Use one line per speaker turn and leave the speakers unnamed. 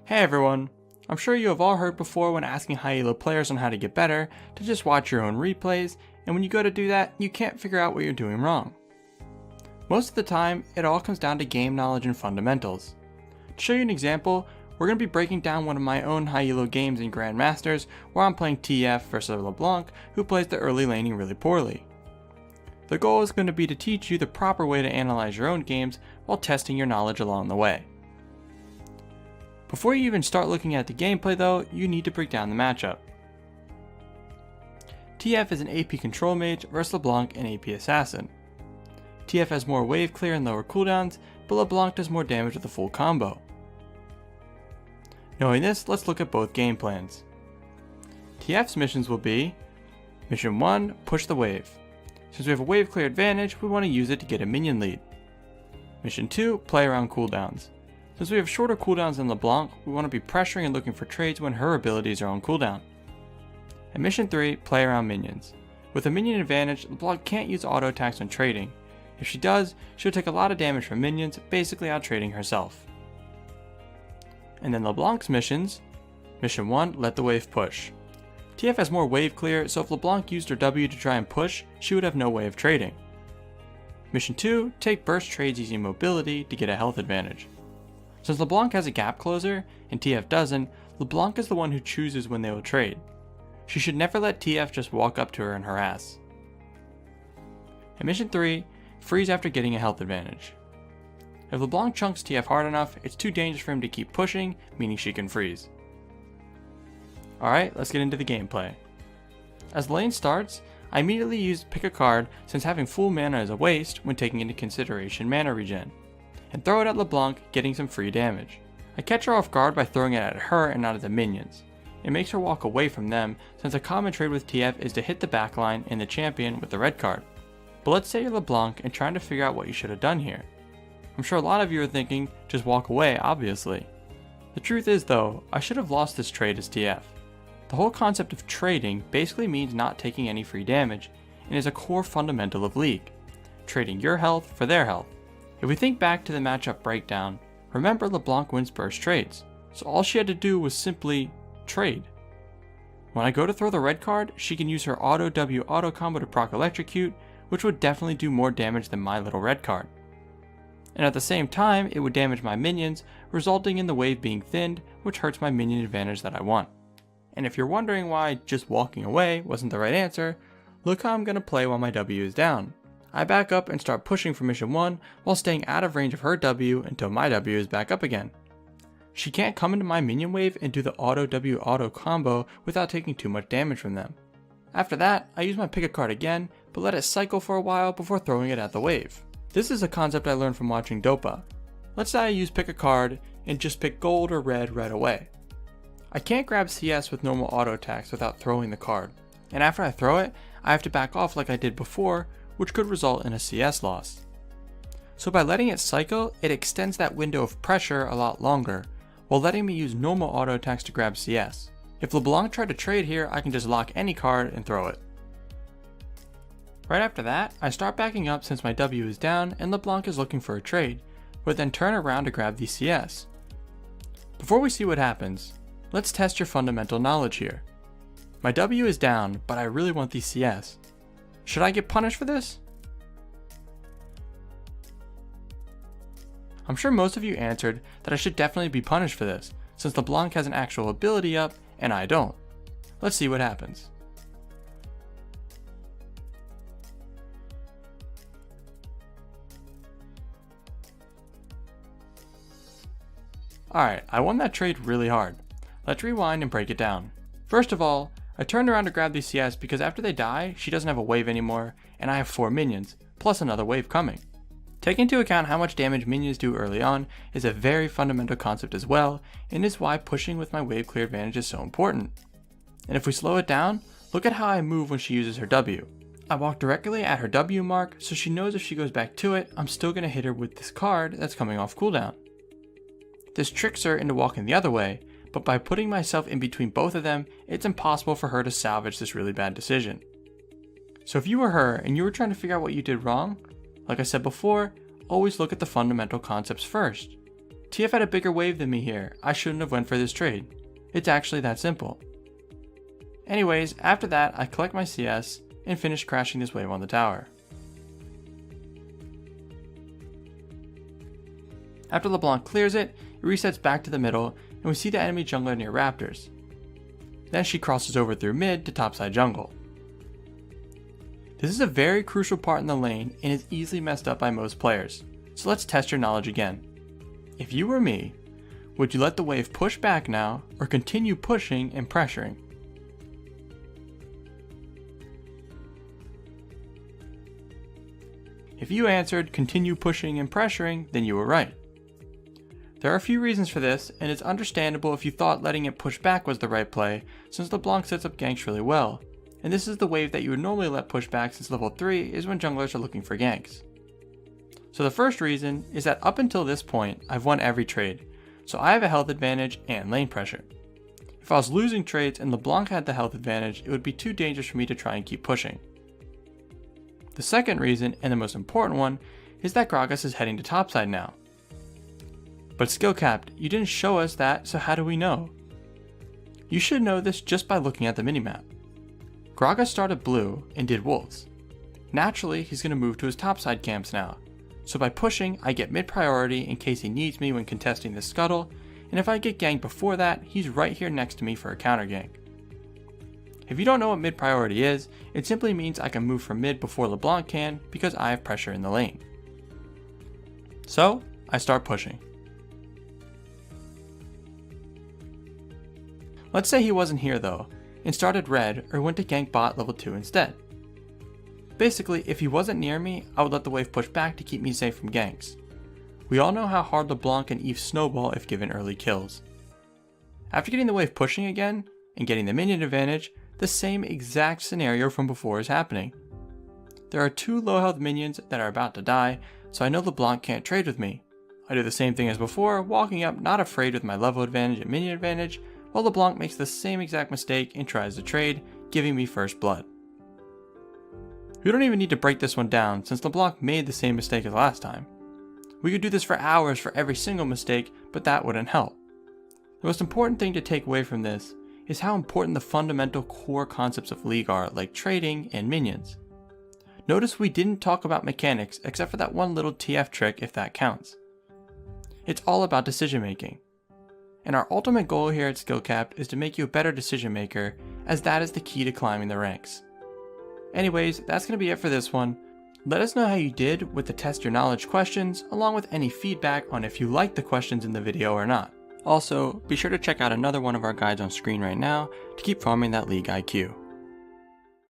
Hey everyone! I'm sure you have all heard before when asking high elo players on how to get better to just watch your own replays, and when you go to do that, you can't figure out what you're doing wrong. Most of the time, it all comes down to game knowledge and fundamentals. To show you an example, we're going to be breaking down one of my own high elo games in Grandmasters where I'm playing TF versus LeBlanc, who plays the early laning really poorly. The goal is going to be to teach you the proper way to analyze your own games while testing your knowledge along the way. Before you even start looking at the gameplay though, you need to break down the matchup. TF is an AP control mage versus LeBlanc an AP assassin. TF has more wave clear and lower cooldowns, but LeBlanc does more damage with a full combo. Knowing this, let's look at both game plans. TF's missions will be: Mission 1, push the wave. Since we have a wave clear advantage, we want to use it to get a minion lead. Mission 2, play around cooldowns. Since we have shorter cooldowns than LeBlanc, we want to be pressuring and looking for trades when her abilities are on cooldown. And Mission 3, play around minions. With a minion advantage, LeBlanc can't use auto attacks when trading. If she does, she'll take a lot of damage from minions, basically out trading herself. And then LeBlanc's missions. Mission 1, let the wave push. TF has more wave clear, so if LeBlanc used her W to try and push, she would have no way of trading. Mission 2, take burst trades using mobility to get a health advantage. Since LeBlanc has a gap closer, and TF doesn't, LeBlanc is the one who chooses when they will trade. She should never let TF just walk up to her and harass. And Mission 3, freeze after getting a health advantage. If LeBlanc chunks TF hard enough, it's too dangerous for him to keep pushing, meaning she can freeze. Alright, let's get into the gameplay. As the lane starts, I immediately use pick a card since having full mana is a waste when taking into consideration mana regen, and throw it at LeBlanc, getting some free damage. I catch her off guard by throwing it at her and not at the minions. It makes her walk away from them since a common trade with TF is to hit the backline and the champion with the red card. But let's say you're LeBlanc and trying to figure out what you should have done here. I'm sure a lot of you are thinking, just walk away, obviously. The truth is though, I should have lost this trade as TF. The whole concept of trading basically means not taking any free damage, and is a core fundamental of League. Trading your health for their health. If we think back to the matchup breakdown, remember LeBlanc wins burst trades, so all she had to do was simply trade. When I go to throw the red card, she can use her auto W auto combo to proc electrocute, which would definitely do more damage than my little red card. And at the same time, it would damage my minions, resulting in the wave being thinned, which hurts my minion advantage that I want. And if you're wondering why just walking away wasn't the right answer, look how I'm going to play while my W is down. I back up and start pushing for Mission 1 while staying out of range of her W until my W is back up again. She can't come into my minion wave and do the auto W auto combo without taking too much damage from them. After that, I use my pick a card again, but let it cycle for a while before throwing it at the wave. This is a concept I learned from watching Dopa. Let's say I use pick a card and just pick gold or red right away. I can't grab CS with normal auto attacks without throwing the card, and after I throw it, I have to back off like I did before, which could result in a CS loss. So by letting it cycle, it extends that window of pressure a lot longer, while letting me use normal auto attacks to grab CS. If LeBlanc tried to trade here, I can just lock any card and throw it. Right after that, I start backing up since my W is down and LeBlanc is looking for a trade, but then turn around to grab the CS. Before we see what happens, let's test your fundamental knowledge here. My W is down, but I really want the CS. Should I get punished for this? I'm sure most of you answered that I should definitely be punished for this, since LeBlanc has an actual ability up and I don't. Let's see what happens. Alright, I won that trade really hard. Let's rewind and break it down. First of all, I turned around to grab the CS because after they die, she doesn't have a wave anymore, and I have 4 minions, plus another wave coming. Taking into account how much damage minions do early on is a very fundamental concept as well, and is why pushing with my wave clear advantage is so important. And if we slow it down, look at how I move when she uses her W. I walk directly at her W mark, so she knows if she goes back to it, I'm still going to hit her with this card that's coming off cooldown. This tricks her into walking the other way, but by putting myself in between both of them, it's impossible for her to salvage this really bad decision. So if you were her and you were trying to figure out what you did wrong, like I said before, always look at the fundamental concepts first. TF had a bigger wave than me here, I shouldn't have went for this trade. It's actually that simple. Anyways, after that I collect my CS and finish crashing this wave on the tower. After LeBlanc clears it, it resets back to the middle and we see the enemy jungler near Raptors. Then she crosses over through mid to topside jungle. This is a very crucial part in the lane and is easily messed up by most players, so let's test your knowledge again. If you were me, would you let the wave push back now or continue pushing and pressuring? If you answered continue pushing and pressuring, then you were right. There are a few reasons for this, and it's understandable if you thought letting it push back was the right play, since LeBlanc sets up ganks really well, and this is the wave that you would normally let push back since level 3 is when junglers are looking for ganks. So the first reason is that up until this point, I've won every trade, so I have a health advantage and lane pressure. If I was losing trades and LeBlanc had the health advantage, it would be too dangerous for me to try and keep pushing. The second reason, and the most important one, is that Gragas is heading to topside now. But skill capped, you didn't show us that, so how do we know? You should know this just by looking at the minimap. Gragas started blue and did wolves. Naturally, he's going to move to his topside camps now. So by pushing, I get mid priority in case he needs me when contesting the scuttle, and if I get ganked before that, he's right here next to me for a counter gank. If you don't know what mid priority is, it simply means I can move from mid before LeBlanc can because I have pressure in the lane. So, I start pushing. Let's say he wasn't here though, and started red or went to gank bot level 2 instead. Basically, if he wasn't near me, I would let the wave push back to keep me safe from ganks. We all know how hard LeBlanc and Eve snowball if given early kills. After getting the wave pushing again, and getting the minion advantage, the same exact scenario from before is happening. There are 2 low health minions that are about to die, so I know LeBlanc can't trade with me. I do the same thing as before, walking up not afraid with my level advantage and minion advantage, while LeBlanc makes the same exact mistake and tries to trade, giving me first blood. We don't even need to break this one down since LeBlanc made the same mistake as last time. We could do this for hours for every single mistake, but that wouldn't help. The most important thing to take away from this is how important the fundamental core concepts of League are, like trading and minions. Notice we didn't talk about mechanics except for that one little TF trick if that counts. It's all about decision making. And our ultimate goal here at SkillCapped is to make you a better decision maker, as that is the key to climbing the ranks. Anyways, that's going to be it for this one. Let us know how you did with the test your knowledge questions, along with any feedback on if you liked the questions in the video or not. Also, be sure to check out another one of our guides on screen right now to keep farming that League IQ.